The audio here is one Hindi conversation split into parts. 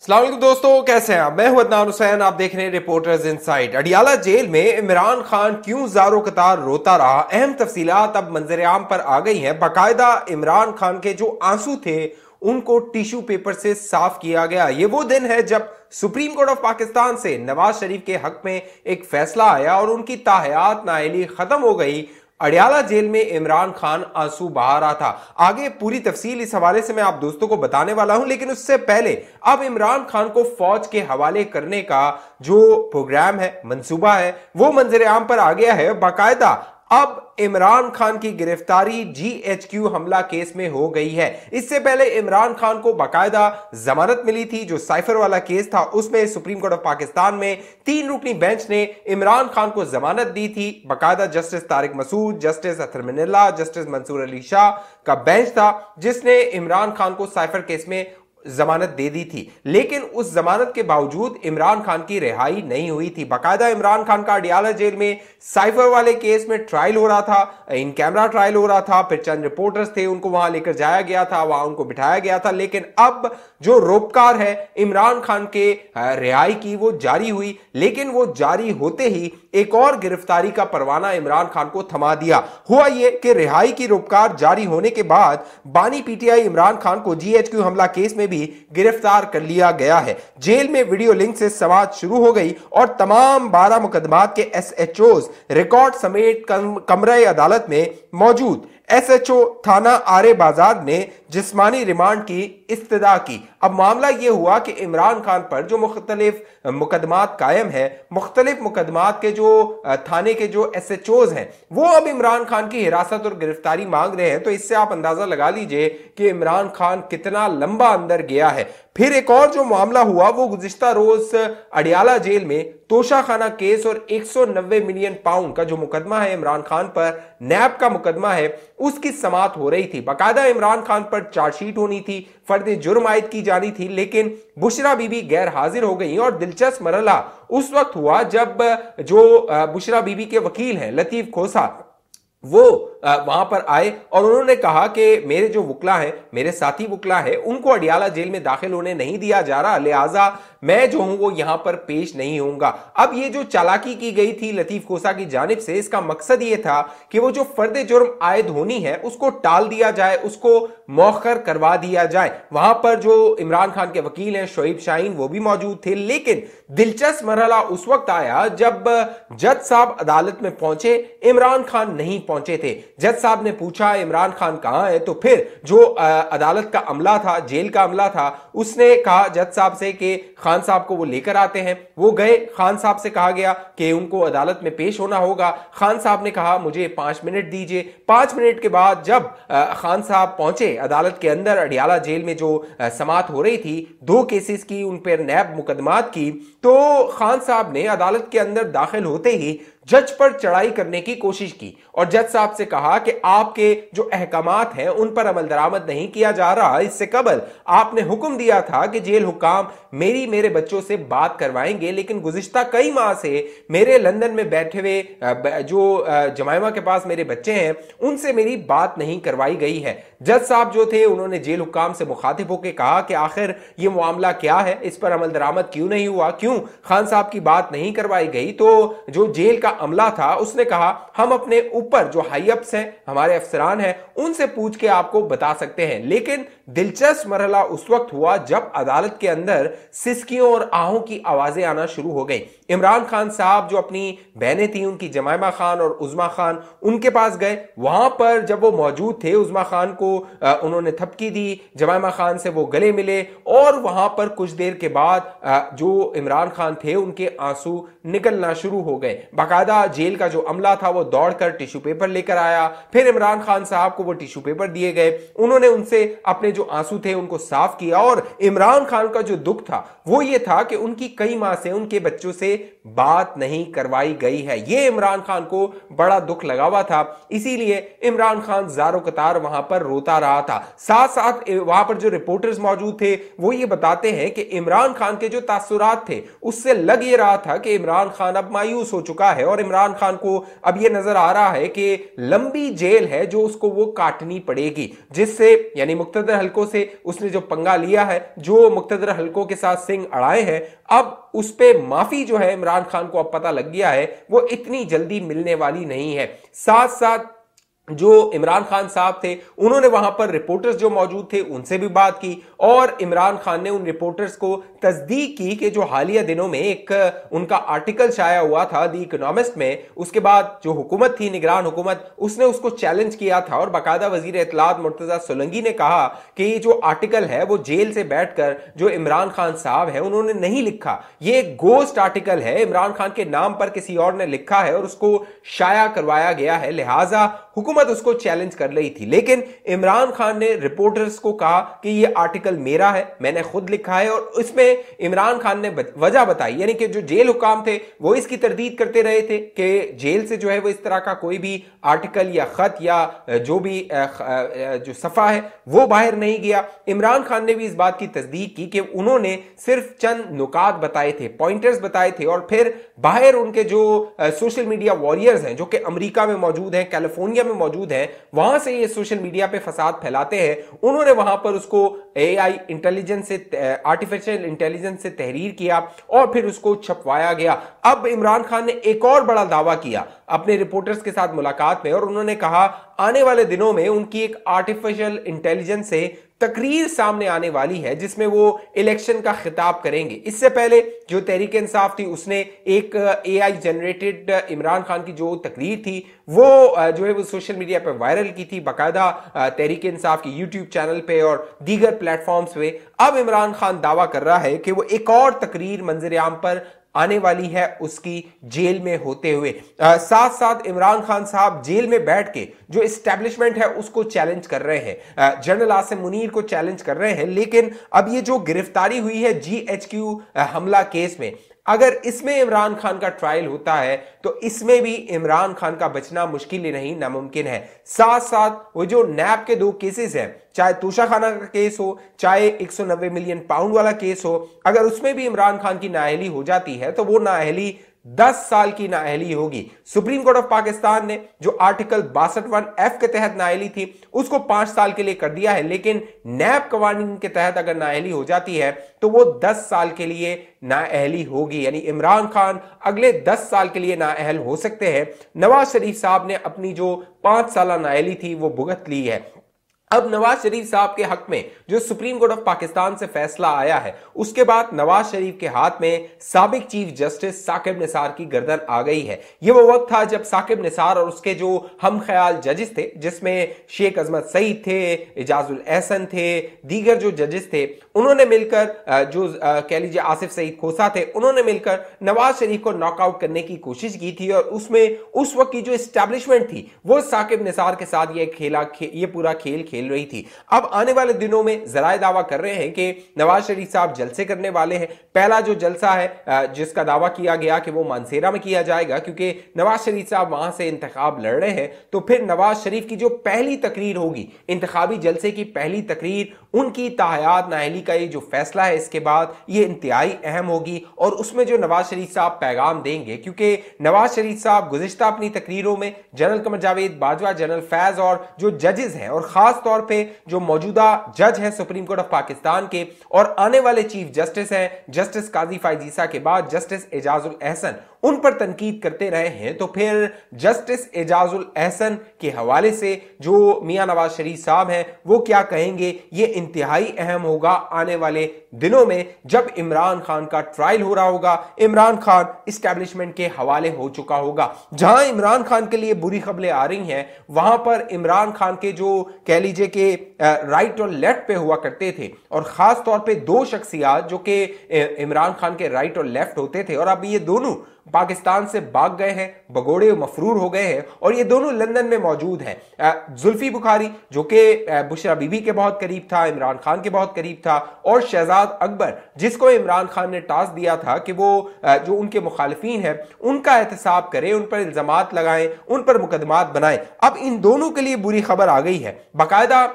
अस्सलाम वालेकुम दोस्तों, कैसे हैं आप। मैं हूं अदनान हुसैन, आप देख रहे हैं रिपोर्टर्स इनसाइड। अडियाला जेल में इमरान खान क्यों ज़ारो कतार रोता रहा, अहम तफसीलात अब मंजर-ए-आम पर आ गई हैं। बाकायदा इमरान खान के जो आंसू थे उनको टिश्यू पेपर से साफ किया गया। ये वो दिन है जब सुप्रीम कोर्ट ऑफ पाकिस्तान से नवाज शरीफ के हक में एक फैसला आया और उनकी ताहयात नाअहली खत्म हो गई। अडियाला जेल में इमरान खान आंसू बहा रहा था। आगे पूरी तफसील इस हवाले से मैं आप दोस्तों को बताने वाला हूं, लेकिन उससे पहले अब इमरान खान को फौज के हवाले करने का जो प्रोग्राम है, मंसूबा है, वो मंजर आम पर आ गया है। बाकायदा अब इमरान खान की गिरफ्तारी जीएचक्यू हमला केस में हो गई है। इससे पहले इमरान खान को बाकायदा जमानत मिली थी। जो साइफर वाला केस था उसमें सुप्रीम कोर्ट ऑफ पाकिस्तान में 3 रुकनी बेंच ने इमरान खान को जमानत दी थी। बाकायदा जस्टिस तारिक मसूद, जस्टिस अतर मिनल्ला, जस्टिस मंसूर अली शाह का बेंच था जिसने इमरान खान को साइफर केस में जमानत दे दी थी। लेकिन उस जमानत के बावजूद इमरान खान की रिहाई नहीं हुई थी। बाकायदा इमरान खान का अडियाला जेल में साइफर वाले केस में ट्रायल हो रहा था, इन कैमरा ट्रायल हो रहा था। फिर चंद रिपोर्टर्स थे, उनको वहां लेकर जाया गया था, वहां उनको बिठाया गया था। लेकिन अब जो रोपकार है इमरान खान के रिहाई की, वो जारी हुई। लेकिन वो जारी होते ही एक और गिरफ्तारी का परवाना इमरान खान को थमा दिया। हुआ यह कि रिहाई की रोपकार जारी होने के बाद बानी पीटीआई इमरान खान को जीएचक्यू हमला केस में भी गिरफ्तार कर लिया गया है। जेल में वीडियो लिंक से समाअत शुरू हो गई और तमाम 12 मुकदमात के एसएचओज रिकॉर्ड समेत कमरे अदालत में मौजूद। एसएचओ थाना आरे बाजार ने जिस्मानी रिमांड की इस्तदा की। अब मामला यह हुआ कि इमरान खान पर जो मुख्तलिफ मुकदमात कायम है, मुख्तलिफ मुकदमात के जो थाने के जो एसएचओज हैं, वो अब इमरान खान की हिरासत और गिरफ्तारी मांग रहे हैं। तो इससे आप अंदाजा लगा लीजिए कि इमरान खान कितना लंबा अंदर गया है। फिर एक और जो मामला हुआ वो गुज़िश्ता रोज अडियाला जेल में तोशाखाना केस और 190 मिलियन पाउंड का जो मुकदमा है इमरान खान पर, नैब का मुकदमा है, उसकी समाअत हो रही थी। बाकायदा इमरान खान पर चार्जशीट होनी थी, फर्द जुर्म आयद की जानी थी। लेकिन बुशरा बीबी गैर हाजिर हो गई और दिलचस्प मरहला उस वक्त हुआ जब जो बुशरा बीबी के वकील हैं लतीफ खोसा, वो वहां पर आए और उन्होंने कहा कि मेरे जो वकला हैं, मेरे साथी वकला हैं, उनको अडियाला जेल में दाखिल होने नहीं दिया जा रहा, लिहाजा मैं जो हूं वो यहां पर पेश नहीं होऊंगा। अब ये जो चालाकी की गई थी लतीफ खोसा की जानिब से, इसका मकसद ये था कि वो जो फर्द जुर्म आयद होनी है उसको टाल दिया जाए, उसको मौखर करवा दिया जाए। वहां पर जो इमरान खान के वकील हैं शोएब शाहीन, वो भी मौजूद थे। लेकिन दिलचस्प मरहला उस वक्त आया जब जज साहब अदालत में पहुंचे, इमरान खान नहीं पहुंचे थे। जज साहब ने पूछा इमरान खान कहां है, तो फिर जो अदालत का अमला था, जेल का अमला था, उसने कहा जज साहब से कि खान साहब को वो लेकर आते हैं। वो गए, खान साहब से कहा गया कि उनको अदालत में पेश होना होगा। खान साहब ने कहा मुझे 5 मिनट दीजिए। 5 मिनट के बाद जब खान साहब पहुंचे अदालत के अंदर, अडियाला जेल में जो समाअत हो रही थी 2 केसेस की, उन पर नैब मुकदमात की, तो खान साहब ने अदालत के अंदर दाखिल होते ही जज पर चढ़ाई करने की कोशिश की और जज साहब से कहा कि आपके जो अहकामात हैं उन पर अमल दरामद नहीं किया जा रहा। इससे कबल आपने हुक्म दिया था कि जेल हुक्काम मेरे बच्चों से बात करवाएंगे, लेकिन गुज़िश्ता कई माह से मेरे लंदन में बैठे हुए जो जमाइमा के पास मेरे बच्चे हैं उनसे मेरी बात नहीं करवाई गई है। जज साहब जो थे उन्होंने जेल हुक्काम से मुखातिब होकर कहा कि आखिर ये मामला क्या है, इस पर अमल दरामद क्यों नहीं हुआ, क्यों खान साहब की बात नहीं करवाई गई। तो जो जेल का अमला था उसने कहा हम अपने ऊपर जो हाई अप्स हैं, हमारे अफसरान हैं, उनसे पूछ के आपको बता सकते हैं। लेकिन दिलचस्प मरहला उस वक्त हुआ जब अदालत के अंदर सिसकियों और आहों की आवाजें आना शुरू हो गई। इमरान खान साहब जो अपनी बहनें थी, उनकी जमाइमा खान और उज़मा खान, उनके पास गए। वहां पर जब वो मौजूद थे, उज़मा खान को उन्होंने थपकी दी, जमाइमा खान से वो गले मिले और वहां पर कुछ देर के बाद जो इमरान खान थे उनके आंसू निकलना शुरू हो गए। बाकायदा जेल का जो अमला था वो दौड़कर टिश्यू पेपर लेकर आया। फिर इमरान खान साहब को वो टिश्यू पेपर दिए गए, उन्होंने उनसे अपने जो आंसू थे उनको साफ किया। और इमरान खान का जो दुख था वो ये था कि उनकी कई माह से उनके बच्चों से बात नहीं करवाई गई है। ये इमरान खान को बड़ा दुख लगा हुआ था, इसीलिए इमरान खान ज़ारो कतार वहां पर रोता रहा था। साथ साथ वहां पर जो रिपोर्टर्स मौजूद थे वो ये बताते हैं कि इमरान खान के जो तासुरात थे उससे लग ये रहा था कि इमरान खान अब मायूस हो चुका है और इमरान खान को अब ये नजर आ रहा है कि लंबी जेल है जो उसको वो काटनी पड़ेगी, जिससे यानी मुक्तदर हलकों से उसने जो पंगा लिया है, जो मुक्तदर हलकों के साथ सिंग अड़ाए हैं, अब उस पे माफी जो है इमरान खान को अब पता लग गया है वो इतनी जल्दी मिलने वाली नहीं है। साथ साथ जो इमरान खान साहब थे उन्होंने वहां पर रिपोर्टर्स जो मौजूद थे उनसे भी बात की और इमरान खान ने उन रिपोर्टर्स को तस्दीक की कि जो हालिया दिनों में एक उनका आर्टिकल शाया हुआ था द इकोनॉमिस्ट में, उसके बाद जो हुकूमत थी, निगरान हुकूमत, उसने उसको चैलेंज किया था और बाकायदा वजीर इत्तलात मुर्तजा सोलंकी ने कहा कि ये जो आर्टिकल है वो जेल से बैठकर जो इमरान खान साहब है उन्होंने नहीं लिखा, ये एक गोस्ट आर्टिकल है, इमरान खान के नाम पर किसी और ने लिखा है और उसको शाया करवाया गया है, लिहाजा हुकूमत उसको चैलेंज कर रही थी। लेकिन इमरान खान ने रिपोर्टर्स को कहा कि ये आर्टिकल मेरा है, मैंने खुद लिखा है और इसमें इमरान खान ने वजह बताई, यानी कि जो जेल हुकाम थे वो इसकी तरदीद करते रहे थे कि जेल से जो है वो इस तरह का कोई भी आर्टिकल या खत या जो भी जो सफा है वो बाहर नहीं गया। इमरान खान ने भी इस बात की तस्दीक की कि उन्होंने सिर्फ चंद नुकात बताए थे, पॉइंटर्स बताए थे और फिर बाहर उनके जो सोशल मीडिया वॉरियर्स हैं जो कि अमेरिका में मौजूद हैं, कैलिफोर्निया में मौजूद हैं, वहां से ये सोशल मीडिया पे फसाद फैलाते हैं, उन्होंने वहां पर उसको एआई इंटेलिजेंस से, आर्टिफिशियल इंटेलिजेंस से तहरीर किया और फिर उसको छपवाया गया। अब इमरान खान ने एक और बड़ा दावा किया अपने रिपोर्टर्स के साथ मुलाकात में और उन्होंने कहा आने वाले दिनों में उनकी एक आर्टिफिशियल इंटेलिजेंस से तकरीर सामने आने वाली है जिसमें वो इलेक्शन का खिताब करेंगे। इससे पहले जो तहरीक इंसाफ थी उसने एक एआई जनरेटेड इमरान खान की जो तकरीर थी वो जो है वो सोशल मीडिया पर वायरल की थी, बाकायदा तहरीक इंसाफ की यूट्यूब चैनल पे और दीगर प्लेटफॉर्म्स पे। अब इमरान खान दावा कर रहा है कि वो एक और तकरीर मंजर आम पर आने वाली है उसकी जेल में होते हुए। साथ साथ इमरान खान साहब जेल में बैठ के जो इस्टेब्लिशमेंट है उसको चैलेंज कर रहे हैं, जनरल आसिम मुनीर को चैलेंज कर रहे हैं। लेकिन अब ये जो गिरफ्तारी हुई है जीएचक्यू हमला केस में, अगर इसमें इमरान खान का ट्रायल होता है तो इसमें भी इमरान खान का बचना मुश्किल ही नहीं नामुमकिन है। साथ साथ वो जो नैब के दो केसेस हैं, चाहे तोशाखाना का केस हो चाहे 190 मिलियन पाउंड वाला केस हो, अगर उसमें भी इमरान खान की नाअहली हो जाती है तो वो नाअहली 10 साल की नाअहली होगी। सुप्रीम कोर्ट ऑफ पाकिस्तान ने जो आर्टिकल 62(1)(f) के तहत नाअहली थी उसको 5 साल के लिए कर दिया है, लेकिन नैब कवानीन के तहत अगर नाअहली हो जाती है तो वो 10 साल के लिए नाअहली होगी, यानी इमरान खान अगले 10 साल के लिए नाअहल हो सकते हैं। नवाज शरीफ साहब ने अपनी जो 5 साल नाअहली थी वो भुगत ली है। अब नवाज शरीफ साहब के हक में जो सुप्रीम कोर्ट ऑफ पाकिस्तान से फैसला आया है उसके बाद नवाज शरीफ के हाथ में साबिक चीफ जस्टिस साकिब निसार की गर्दन आ गई है। यह वो वक्त था जब साकिब निसार और उसके जो हम ख्याल जजेस थे, जिसमें शेख अजमत सईद थे, एजाजुल एहसन थे, दीगर जो जजेस थे, उन्होंने मिलकर जो कह लीजिए आसिफ सईद खोसा थे, उन्होंने मिलकर नवाज शरीफ को नॉकआउट करने की कोशिश की थी और उसमें उस वक्त की जो एस्टैब्लिशमेंट थी वो साकिब निसार के साथ ये पूरा खेल खेल रही थी। अब आने वाले दिनों में जराए दावा कर रहे हैं कि नवाज शरीफ साहब जलसे करने वाले हैं। पहला जो जलसा है जिसका दावा किया गया कि वो मानसेरा में किया जाएगा, क्योंकि नवाज शरीफ साहब वहां से इंतखाब लड़ रहे हैं, तो फिर नवाज शरीफ की जो पहली तकरीर होगी, इंतखाबी जलसे की पहली तकरीर, उनकी ताहयात नाअहली का ये जो फैसला है इसके बाद ये इंतहाई अहम होगी और उसमें जो नवाज शरीफ साहब पैगाम देंगे, क्योंकि नवाज शरीफ साहब गुज़िश्ता अपनी तकरीरों में जनरल कमर जावेद बाजवा, जनरल फैज और जो जजेस हैं और खास तौर पे जो मौजूदा जज हैं सुप्रीम कोर्ट ऑफ पाकिस्तान के और आने वाले चीफ जस्टिस हैं जस्टिस काजी फायज ईसा के बाद जस्टिस एजाजुल एहसन, उन पर तनकीद करते रहे हैं। तो फिर जस्टिस एजाजुल एहसन के हवाले से जो मियां नवाज शरीफ साहब हैं वो क्या कहेंगे, ये इंतहाई अहम होगा आने वाले दिनों में जब इमरान खान का ट्रायल हो रहा होगा, इमरान खान इस्टेब्लिशमेंट के हवाले हो चुका होगा। जहां इमरान खान के लिए बुरी खबरें आ रही हैं वहां पर इमरान खान के जो कह लीजिए कि राइट और लेफ्ट पे हुआ करते थे और खास तौर पे दो शख्सियात जो कि इमरान खान के राइट और लेफ्ट होते थे और अब ये दोनों पाकिस्तान से भाग गए हैं, बगोड़े मफरूर हो गए हैं और ये दोनों लंदन में मौजूद हैं। जुल्फी बुखारी जो कि बुशरा बीबी के बहुत करीब था, इमरान खान के बहुत करीब था, और शहजाद अकबर जिसको इमरान खान ने टास्क दिया था कि वो जो उनके मुखालिफिन हैं उनका एहतसाब करें, उन पर इल्जामात लगाएं, उन पर मुकदमात बनाएं। अब इन दोनों के लिए बुरी खबर आ गई है। बाकायदा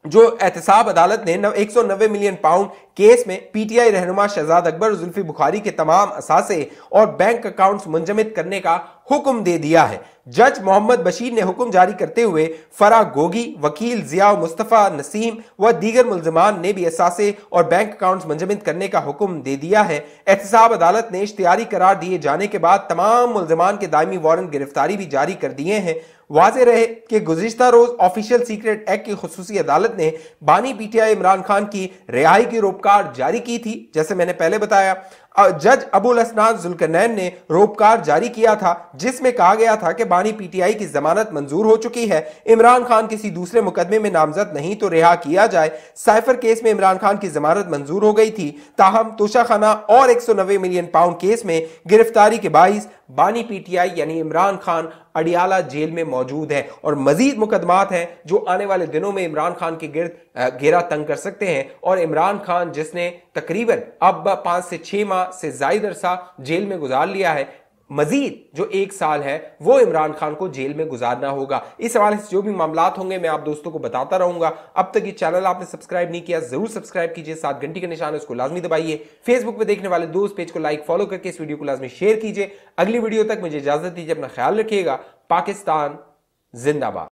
जो एहतसाब अदालत ने 190 मिलियन पाउंड केस में पीटीआई रहनुमा शहजाद अकबर और जुल्फी बुखारी के तमाम असासे और बैंक अकाउंट्स मुंजमद करने का हुक्म दे दिया है। जज मोहम्मद बशीर ने हुक्म जारी करते हुए फरा गोगी, वकील जिया मुस्तफ़ा नसीम व दीगर मुल्ज़िमान ने भी असासे और बैंक अकाउंट्स मुंजमद करने का हुक्म दे दिया है। एहतसाब अदालत ने इश्तियारी करार दिए जाने के बाद तमाम मुल्ज़िमान के दायमी वारंट गिरफ्तारी भी जारी कर दिए हैं। वाज़ेह रहे कि गुज़िश्ता रोज ऑफिशियल सीक्रेट एक्ट की खुसूसी अदालत ने बानी पीटीआई इमरान खान की रिहाई की रोपकार जारी की थी। जैसे मैंने पहले बताया, जज अबुल असनान जुल्करनैन ने रोपकार जारी किया था जिसमें कहा गया था कि बानी पीटीआई की जमानत मंजूर हो चुकी है, इमरान खान किसी दूसरे मुकदमे में नामजद नहीं तो रिहा किया जाए। साइफर केस में इमरान खान की जमानत मंजूर हो गई थी, ताहम तोशाखाना और 190 मिलियन पाउंड केस में गिरफ्तारी के बाइस बानी पीटीआई यानी इमरान खान अडियाला जेल में मौजूद है और मजीद मुकदमात हैं जो आने वाले दिनों में इमरान खान के गिर्द घेरा तंग कर सकते हैं। और इमरान खान जिसने तकरीबन अब 5 से 6 माह से ज्यादा अरसा जेल में गुजार लिया है, मजीद जो 1 साल है वो इमरान खान को जेल में गुजारना होगा। इस हवाले से जो भी मामलात होंगे मैं आप दोस्तों को बताता रहूंगा। अब तक ये चैनल आपने सब्सक्राइब नहीं किया जरूर सब्सक्राइब कीजिए, साथ घंटी का निशान है उसको लाजमी दबाइए। फेसबुक पे देखने वाले दोस्त पेज को लाइक फॉलो करके इस वीडियो को लाजमी शेयर कीजिए। अगली वीडियो तक मुझे इजाजत दीजिए, अपना ख्याल रखिएगा। पाकिस्तान जिंदाबाद।